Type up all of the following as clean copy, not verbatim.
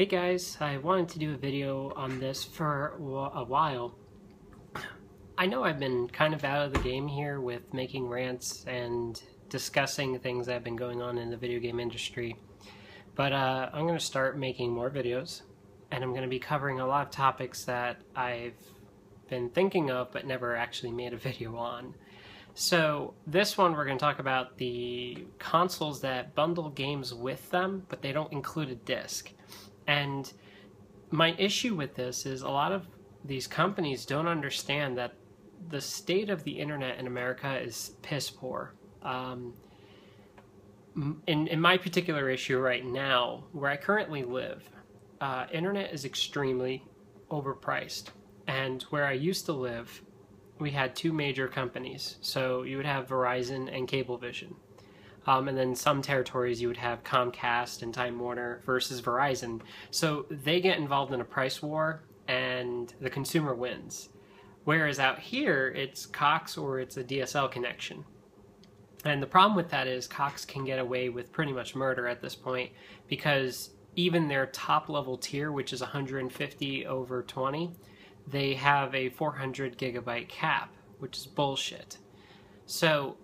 Hey guys, I wanted to do a video on this for a while. I know I've been kind of out of the game here with making rants and discussing things that have been going on in the video game industry, but I'm going to start making more videos, and I'm going to be covering a lot of topics that I've been thinking of but never actually made a video on. So this one we're going to talk about the consoles that bundle games with them, but they don't include a disc. And my issue with this is a lot of these companies don't understand that the state of the internet in America is piss poor. In my particular issue right now, where I currently live, internet is extremely overpriced. And where I used to live, we had two major companies. So you would have Verizon and Cablevision. And then some territories you would have Comcast and Time Warner versus Verizon. So they get involved in a price war and the consumer wins. Whereas out here, it's Coax or it's a DSL connection. And the problem with that is Coax can get away with pretty much murder at this point because even their top level tier, which is 150 over 20, they have a 400 gigabyte cap, which is bullshit. So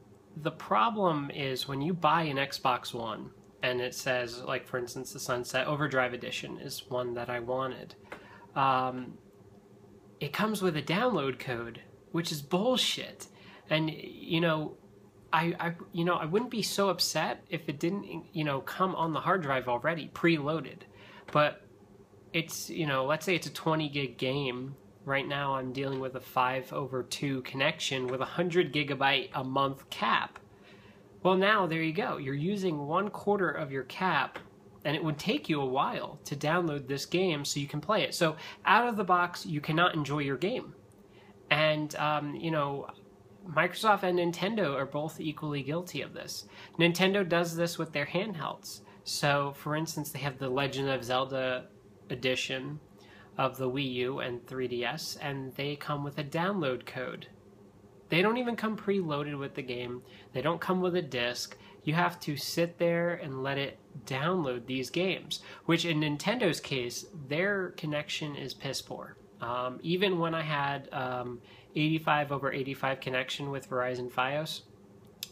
the problem is when you buy an Xbox One and it says, like for instance, the Sunset Overdrive Edition is one that I wanted. It comes with a download code, which is bullshit. And I wouldn't be so upset if it didn't come on the hard drive already preloaded. But it's let's say it's a 20 gig game. Right now I'm dealing with a 5/2 connection with a 100 gigabyte a month cap. Well, now there you go. You're using 1/4 of your cap, and it would take you a while to download this game so you can play it. So out of the box, you cannot enjoy your game. And, Microsoft and Nintendo are both equally guilty of this. Nintendo does this with their handhelds. So, for instance, they have the Legend of Zelda edition of the Wii U and 3DS, and they come with a download code. They don't even come preloaded with the game. They don't come with a disc. You have to sit there and let it download these games, which in Nintendo's case, their connection is piss poor. Even when I had 85 over 85 connection with Verizon FiOS,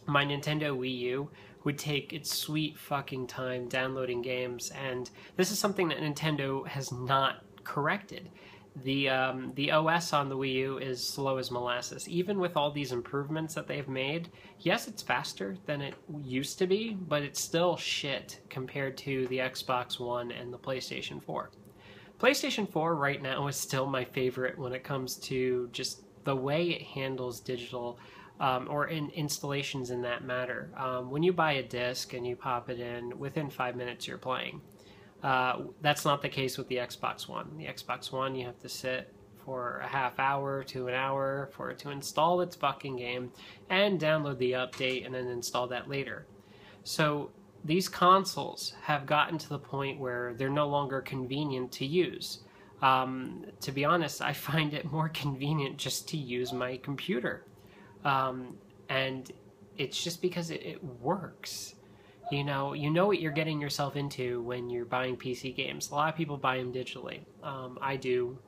my Nintendo Wii U would take its sweet fucking time downloading games, and this is something that Nintendo has not corrected. The OS on the Wii U is slow as molasses. Even with all these improvements that they've made, yes, it's faster than it used to be, but it's still shit compared to the Xbox One and the PlayStation 4. PlayStation 4 right now is still my favorite when it comes to just the way it handles digital or in installations in that matter. When you buy a disc and you pop it in, within 5 minutes you're playing. That's not the case with the Xbox One. The Xbox One, you have to sit for a half hour to an hour for it to install its fucking game and download the update and then install that later. So these consoles have gotten to the point where they're no longer convenient to use. To be honest, I find it more convenient just to use my computer. And it's just because it works. You know what you're getting yourself into when you're buying PC games. A lot of people buy them digitally. I do,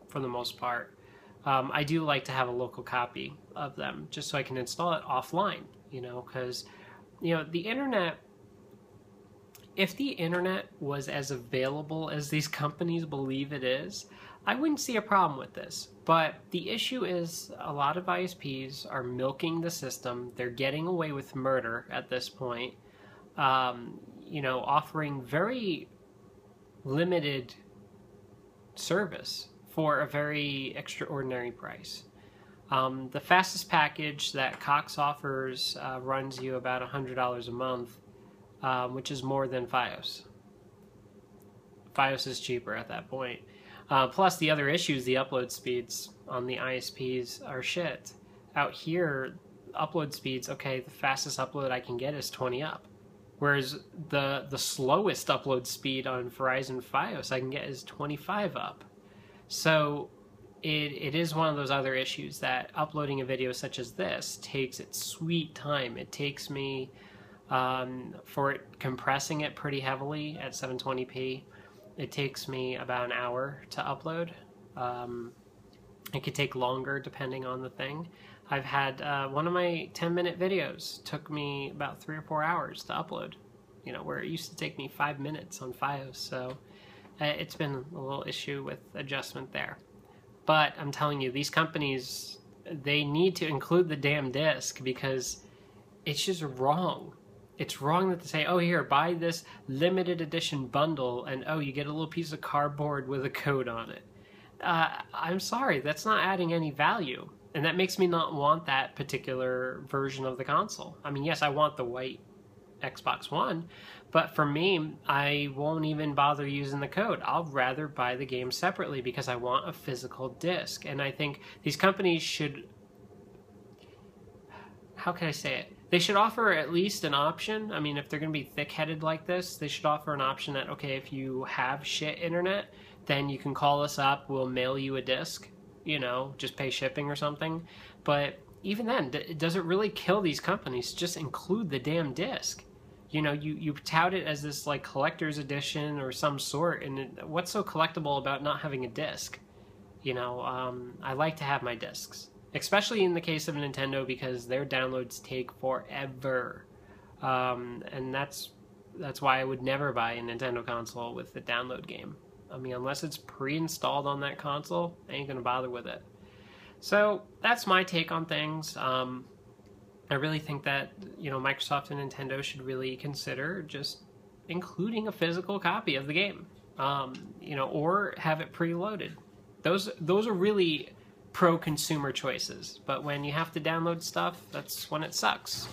for the most part. I do like to have a local copy of them, just so I can install it offline, because, the internet, if the internet was as available as these companies believe it is, I wouldn't see a problem with this. But the issue is a lot of ISPs are milking the system. They're getting away with murder at this point, offering very limited service for a very extraordinary price. The fastest package that Cox offers runs you about $100 a month, which is more than FiOS. FiOS is cheaper at that point. Plus, the other issues, the upload speeds on the ISPs are shit. Out here, upload speeds, okay, the fastest upload I can get is 20 up. Whereas the slowest upload speed on Verizon FiOS I can get is 25 up. So it is one of those other issues that uploading a video such as this takes its sweet time. It takes me, for it compressing it pretty heavily at 720p, It takes me about an hour to upload. It could take longer depending on the thing. I've had one of my 10-minute videos took me about 3 or 4 hours to upload, you know, where it used to take me 5 minutes on FiOS. So it's been a little issue with adjustment there. But I'm telling you, these companies, they need to include the damn disc, because it's just wrong. It's wrong that they say, oh, here, buy this limited edition bundle, and oh, you get a little piece of cardboard with a code on it. I'm sorry, that's not adding any value. And that makes me not want that particular version of the console. I mean, yes, I want the white Xbox One, but for me, I won't even bother using the code. I'll rather buy the game separately because I want a physical disc. And I think these companies should, how can I say it? They should offer at least an option. I mean, if they're going to be thick-headed like this, they should offer an option that, okay, if you have shit internet, then you can call us up, we'll mail you a disc, you know, just pay shipping or something. But even then, does it really kill these companies? Just include the damn disc. You know, you tout it as this, like, collector's edition or some sort, and what's so collectible about not having a disc? You know, I like to have my discs. Especially in the case of Nintendo, because their downloads take forever. And that's why I would never buy a Nintendo console with the download game. I mean, unless it's pre-installed on that console, I ain't gonna bother with it. So that's my take on things. I really think that, you know, Microsoft and Nintendo should really consider just including a physical copy of the game, you know, or have it preloaded. Those are really pro-consumer choices, but when you have to download stuff, that's when it sucks.